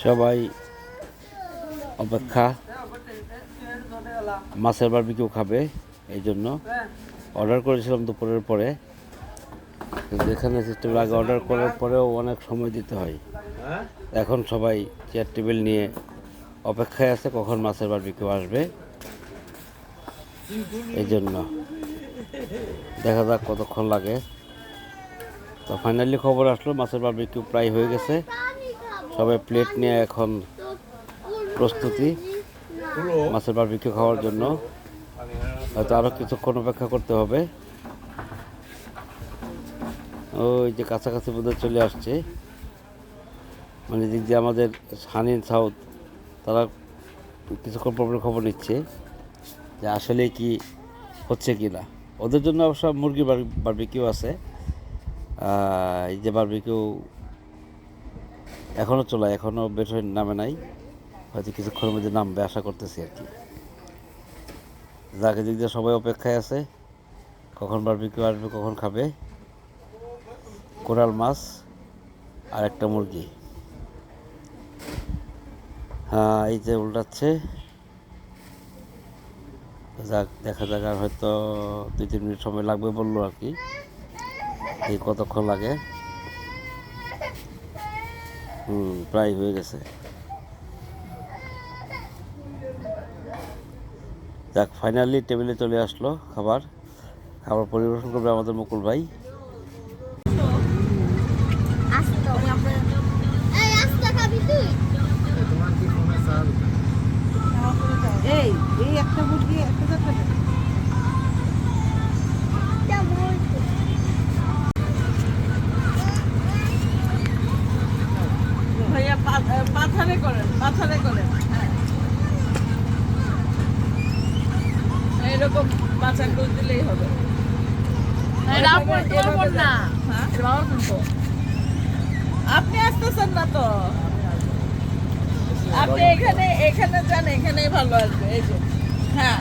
সবাই অপেক্ষা, মাছের বারবিকিউ খাবে, এই জন্য অর্ডার করেছিলাম দুপুরের পরে। কিন্তু এখানে সিস্টেমের আগে অর্ডার করার পরেও অনেক সময় দিতে হয়। এখন সবাই চেয়ার টেবিল নিয়ে অপেক্ষায় আছে কখন মাছের বারবিকিউ আসবে। এই জন্য দেখা যাক কতক্ষণ লাগে। তো ফাইনালি খবর আসলো মাছের বারবিকিউ প্রায় হয়ে গেছে। সবাই প্লেট নিয়ে এখন প্রস্তুতি মাছের বারবিকিউ খাওয়ার জন্য। হয়তো আরও কিছুক্ষণ অপেক্ষা করতে হবে। ওই যে কাছাকাছি বোধহয় চলে আসছে, মানে দিক দিয়ে আমাদের হানিন সাউথ, তারা কিছুক্ষণ পরে খবর নিচ্ছে যে আসলে কি হচ্ছে কি না। ওদের জন্য অবশ্য মুরগি বারবিকিউ আছে। এই যে বারবিকিউ এখনও চলায়, এখনও বের হয়ে নামে নাই, হয়তো কিছুক্ষণের মধ্যে নামবে আশা করতেছি আর কি। যাকে দিক দিয়ে সবাই অপেক্ষায় আছে কখন বারবিকিউ আসবে, কখন খাবে। কোরাল মাছ আর একটা মুরগি। হ্যাঁ, এই যে উল্টাচ্ছে। যাক, দেখা যাক, আর হয়তো 2-3 মিনিট সময় লাগবে বললো আর কি। এই কতক্ষণ লাগে। প্রায় হয়ে গেছে। যাক, ফাইনালি টেবিলে চলে আসলো খাবার পরিবেশন করবে আমাদের মুকুল ভাই। এই একটা মুরগি একটা ভাইয়া পাথারে করেন হ্যাঁ, এরকম বাচ্চা করে দিলেই হবে। আপনি আসতেছেন না তো, আপনি এখানে যান, এখানেই ভালো আসবে। এই যে হ্যাঁ।